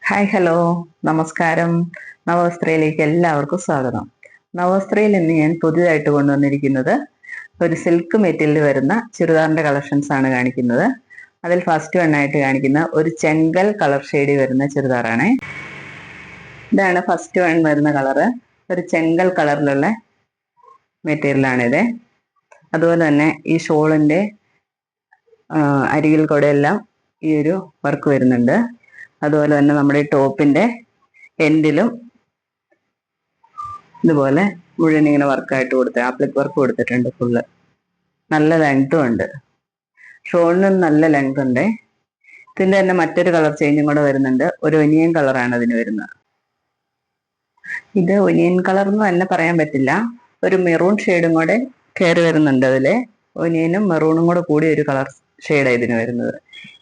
Hi hello നമസ്കാരം. നവവസ്ത്രയിലേക്ക് എല്ലാവർക്കും സ്വാഗതം. നവവസ്ത്രയിൽ ഇന്ന് ഞാൻ പുതിയതായിട്ട് കൊണ്ടുവന്നിരിക്കുന്നത് ഒരു സിൽക്ക് മെറ്റീരിയൽ വരുന്ന ചുരിദാറിന്റെ കളക്ഷൻസ് ആണ് കാണിക്കുന്നത്. അതിൽ ഫസ്റ്റ് വണ്ണായിട്ട് കാണിക്കുന്ന ഒരു ചെങ്കൽ കളർ ഷെയ്ഡിൽ വരുന്ന ചുരിദാറാണ്. ഇതാണ് ഫസ്റ്റ് വൺ വരുന്ന കളറ്. ഒരു ചെങ്കൽ കളറിലുള്ള മെറ്റീരിയലാണിത്. അതുപോലെ തന്നെ ഈ ഷോളിന്റെ അരികിൽ കൂടെ എല്ലാം ഈ ഒരു വർക്ക് വരുന്നുണ്ട്. അതുപോലെ തന്നെ നമ്മുടെ ഈ ടോപ്പിന്റെ എൻഡിലും ഇതുപോലെ മുഴുവൻ ഇങ്ങനെ വർക്കായിട്ട് കൊടുത്ത് ആപ്ലിക് വർക്ക് കൊടുത്തിട്ടുണ്ട്. ഫുള്ള് നല്ല ലെങ്തും ഉണ്ട്. ഷോളിനും നല്ല ലെങ്ത് ഉണ്ട്. ഇതിന്റെ തന്നെ മറ്റൊരു കളർ ചേഞ്ചും കൂടെ വരുന്നുണ്ട്. ഒരു ഒനിയൻ കളറാണ് അതിന് വരുന്നത്. ഇത് ഒനിയൻ കളർ എന്ന് തന്നെ പറയാൻ പറ്റില്ല, ഒരു മെറൂൺ ഷെയ്ഡും കൂടെ കയറി വരുന്നുണ്ട്. അതില് ഒനിയനും മെറൂണും കൂടെ കൂടി ഒരു കളർ ഷെയ്ഡാണ് ഇതിന് വരുന്നത്.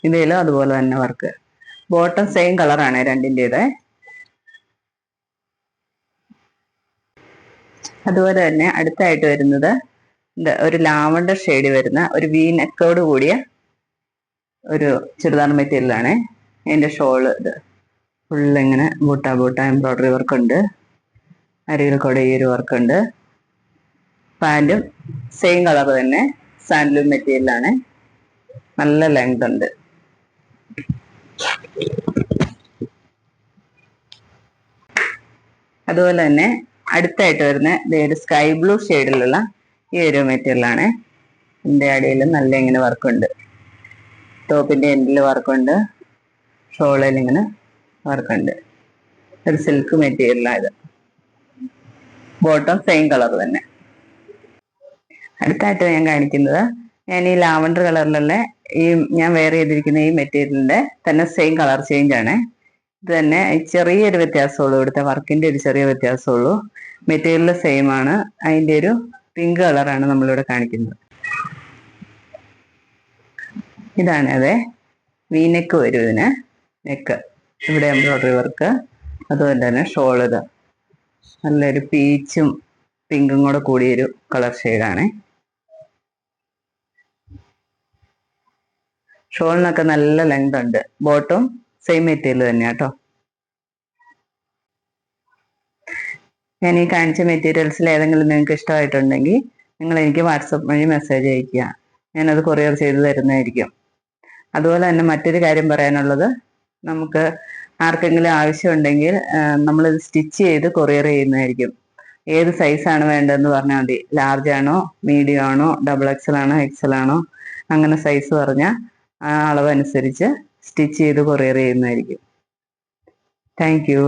ഇതിലും അതുപോലെ തന്നെ വർക്ക്. ബോട്ടം സെയിം കളറാണ് രണ്ടിൻ്റെത്. അതുപോലെ തന്നെ അടുത്തായിട്ട് വരുന്നത് ഒരു ലാവണ്ടർ ഷെയ്ഡ് വരുന്ന ഒരു വി നെക്കോട് കൂടിയ ഒരു ചുരിദാർ മെറ്റീരിയലാണ്. അതിന്റെ ഷോള് ഇത് ഫുള്ള് ഇങ്ങനെ ബൂട്ട എംബ്രോയിഡറി വർക്ക് ഉണ്ട്. അരികിൽ കൂടെ ഈ ഒരു വർക്ക് ഉണ്ട്. പാൻറ്റും സെയിം കളർ തന്നെ സാൻഡ്ലൂം മെറ്റീരിയലാണ്. നല്ല ലെങ്ത് ഉണ്ട്. അതുപോലെ തന്നെ അടുത്തായിട്ട് വരുന്ന ഒരു സ്കൈ ബ്ലൂ ഷെയ്ഡിലുള്ള ഈ ഒരു മെറ്റീരിയലാണ്. ഇതിന്റെ അടിയിൽ നല്ല ഇങ്ങനെ വർക്കുണ്ട്. ടോപ്പിന്റെ എൻഡിൽ വർക്കുണ്ട്. ഷോളിൽ ഇങ്ങനെ വർക്കുണ്ട്. ഒരു സിൽക്ക് മെറ്റീരിയലാണ്. ബോട്ടം സെയിം കളർ തന്നെ. അടുത്തായിട്ട് ഞാൻ കാണിക്കുന്നത് ഞാൻ ഈ ലാവണ്ടർ കളറിലുള്ള ഈ ഞാൻ വെയർ ചെയ്തിരിക്കുന്ന ഈ മെറ്റീരിയലിന്റെ തന്നെ സെയിം കളർ ചേഞ്ച് ആണ്. ഇത് തന്നെ ചെറിയൊരു വ്യത്യാസമുള്ളൂ. ഇവിടുത്തെ വർക്കിന്റെ ഒരു ചെറിയ വ്യത്യാസമുള്ളൂ. മെറ്റീരിയൽ സെയിം ആണ്. അതിന്റെ ഒരു പിങ്ക് കളറാണ് നമ്മളിവിടെ കാണിക്കുന്നത്. ഇതാണ് അതെ, വീനെക്ക് വരും ഇതിന്. നെക്ക് ഇവിടെ എംബ്രോയിഡറി വർക്ക്. അതുപോലെ തന്നെ ഷോൾ ഇത് നല്ലൊരു പീച്ചും പിങ്കും കൂടെ കൂടിയൊരു കളർ ഷെയ്ഡാണ്. ഷോളിനൊക്കെ നല്ല ലെങ്ത് ഉണ്ട്. ബോട്ടം സെയിം മെറ്റീരിയൽ തന്നെയാ കേട്ടോ. ഞാൻ ഈ കാണിച്ച മെറ്റീരിയൽസിൽ ഏതെങ്കിലും നിങ്ങൾക്ക് ഇഷ്ടമായിട്ടുണ്ടെങ്കിൽ നിങ്ങൾ എനിക്ക് വാട്സപ്പ് വഴി മെസ്സേജ് അയയ്ക്കുക. ഞാനത് കൊറിയർ ചെയ്ത് തരുന്നതായിരിക്കും. അതുപോലെ തന്നെ മറ്റൊരു കാര്യം പറയാനുള്ളത്, നമുക്ക് ആർക്കെങ്കിലും ആവശ്യമുണ്ടെങ്കിൽ നമ്മളിത് സ്റ്റിച്ച് ചെയ്ത് കൊറിയർ ചെയ്യുന്നതായിരിക്കും. ഏത് സൈസാണ് വേണ്ടതെന്ന് പറഞ്ഞാൽ മതി. ലാർജ് ആണോ, മീഡിയം ആണോ, ഡബിൾ എക്സൽ ആണോ, എക്സൽ ആണോ, അങ്ങനെ സൈസ് പറഞ്ഞാൽ ആ അളവനുസരിച്ച് സ്റ്റിച്ച് ചെയ്ത് കൊറിയർ ചെയ്യുന്നതായിരിക്കും. Thank you.